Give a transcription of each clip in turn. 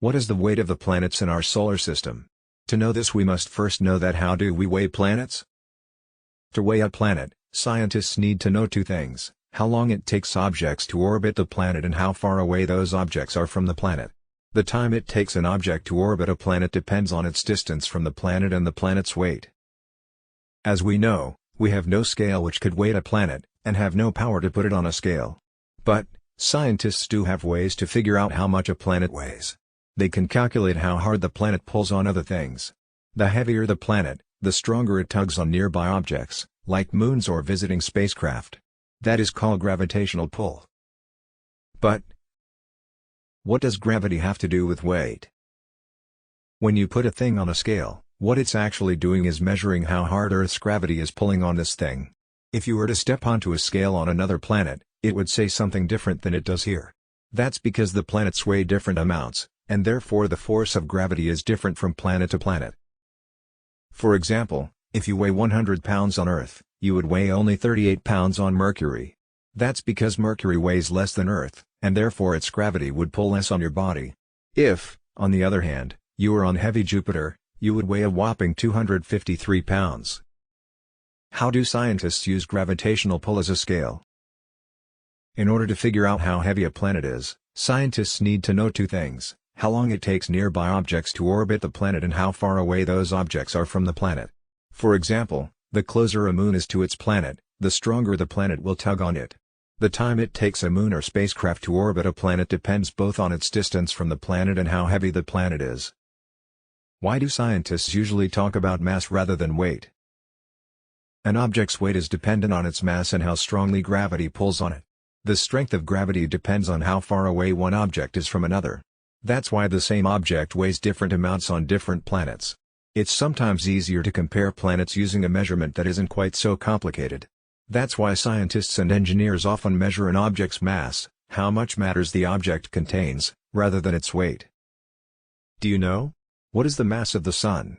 What is the weight of the planets in our solar system? To know this we must first know that how do we weigh planets? To weigh a planet, scientists need to know two things: how long it takes objects to orbit the planet and how far away those objects are from the planet. The time it takes an object to orbit a planet depends on its distance from the planet and the planet's weight. As we know, we have no scale which could weigh a planet, and have no power to put it on a scale. But, scientists do have ways to figure out how much a planet weighs. They can calculate how hard the planet pulls on other things. The heavier the planet, the stronger it tugs on nearby objects, like moons or visiting spacecraft. That is called gravitational pull. But, what does gravity have to do with weight? When you put a thing on a scale, what it's actually doing is measuring how hard Earth's gravity is pulling on this thing. If you were to step onto a scale on another planet, it would say something different than it does here. That's because the planets weigh different amounts, and therefore the force of gravity is different from planet to planet. For example, if you weigh 100 pounds on Earth, you would weigh only 38 pounds on Mercury. That's because Mercury weighs less than Earth, and therefore its gravity would pull less on your body. If, on the other hand, you were on heavy Jupiter, you would weigh a whopping 253 pounds. How do scientists use gravitational pull as a scale? In order to figure out how heavy a planet is, scientists need to know two things: how long it takes nearby objects to orbit the planet and how far away those objects are from the planet. For example, the closer a moon is to its planet, the stronger the planet will tug on it. The time it takes a moon or spacecraft to orbit a planet depends both on its distance from the planet and how heavy the planet is. Why do scientists usually talk about mass rather than weight? An object's weight is dependent on its mass and how strongly gravity pulls on it. The strength of gravity depends on how far away one object is from another. That's why the same object weighs different amounts on different planets. It's sometimes easier to compare planets using a measurement that isn't quite so complicated. That's why scientists and engineers often measure an object's mass, how much matters the object contains, rather than its weight. Do you know? What is the mass of the Sun?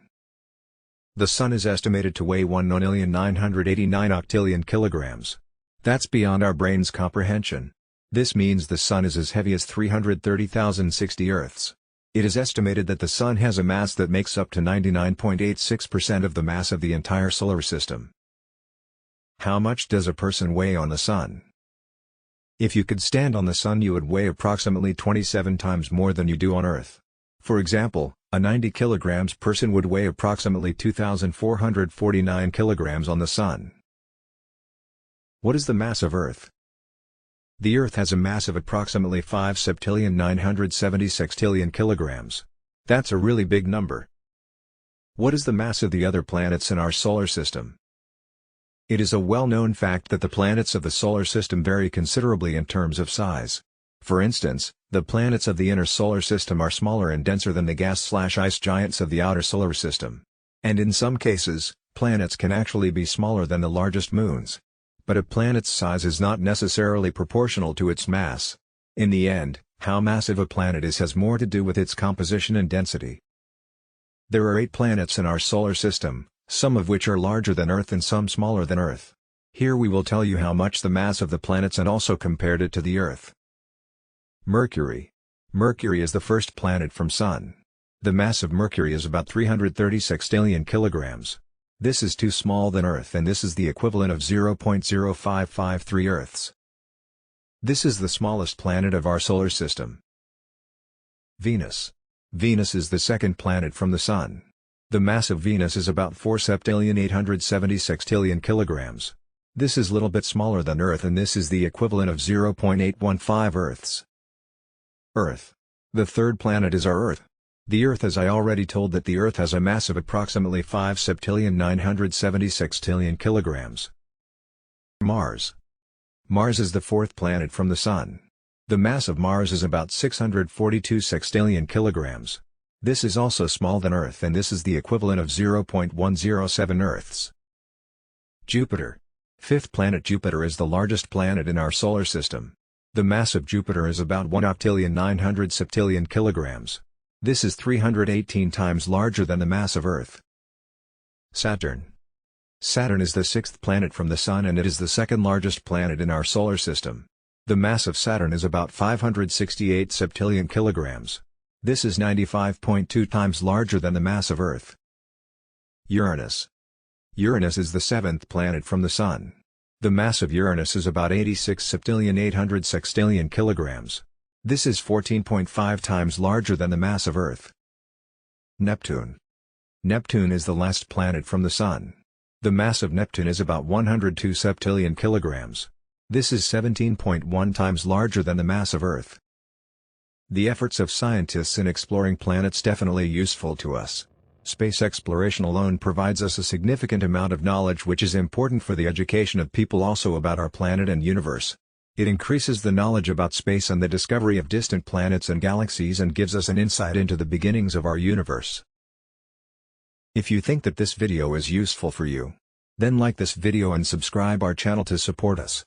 The Sun is estimated to weigh 1,989 octillion kilograms. That's beyond our brain's comprehension. This means the Sun is as heavy as 330,060 Earths. It is estimated that the Sun has a mass that makes up to 99.86% of the mass of the entire solar system. How much does a person weigh on the Sun? If you could stand on the Sun, you would weigh approximately 27 times more than you do on Earth. For example, a 90 kilograms person would weigh approximately 2,449 kilograms on the Sun. What is the mass of Earth? The Earth has a mass of approximately 5 septillion 976 trillion kilograms. That's a really big number. What is the mass of the other planets in our solar system? It is a well-known fact that the planets of the solar system vary considerably in terms of size. For instance, the planets of the inner solar system are smaller and denser than the gas/ice giants of the outer solar system. And in some cases, planets can actually be smaller than the largest moons. But a planet's size is not necessarily proportional to its mass. In the end, how massive a planet is has more to do with its composition and density. There are 8 planets in our solar system, some of which are larger than Earth and some smaller than Earth. Here we will tell you how much the mass of the planets and also compared it to the Earth. Mercury. Mercury is the first planet from Sun. The mass of Mercury is about 336 trillion kilograms. This is too small than Earth, and this is the equivalent of 0.0553 Earths. This is the smallest planet of our solar system. Venus. Venus is the second planet from the Sun. The mass of Venus is about 4 septillion 876 trillion kilograms. This is a little bit smaller than Earth, and this is the equivalent of 0.815 Earths. Earth. The third planet is our Earth. The Earth, as I already told, that the Earth has a mass of approximately 5 septillion 976 trillion kilograms. Mars. Mars is the fourth planet from the Sun. The mass of Mars is about 642 sextillion kilograms. This is also smaller than Earth, and this is the equivalent of 0.107 Earths. Jupiter. Fifth planet. Jupiter is the largest planet in our solar system. The mass of Jupiter is about 1 octillion 900 septillion kilograms. This is 318 times larger than the mass of Earth. Saturn. Saturn is the sixth planet from the Sun, and it is the second largest planet in our solar system. The mass of Saturn is about 568 septillion kilograms. This is 95.2 times larger than the mass of Earth. Uranus. Uranus is the seventh planet from the Sun. The mass of Uranus is about 86 septillion 800 sextillion kilograms. This is 14.5 times larger than the mass of Earth. Neptune. Neptune is the last planet from the Sun. The mass of Neptune is about 102 septillion kilograms. This is 17.1 times larger than the mass of Earth. The efforts of scientists in exploring planets definitely useful to us. Space exploration alone provides us a significant amount of knowledge which is important for the education of people also about our planet and universe. It increases the knowledge about space and the discovery of distant planets and galaxies and gives us an insight into the beginnings of our universe. If you think that this video is useful for you, then like this video and subscribe our channel to support us.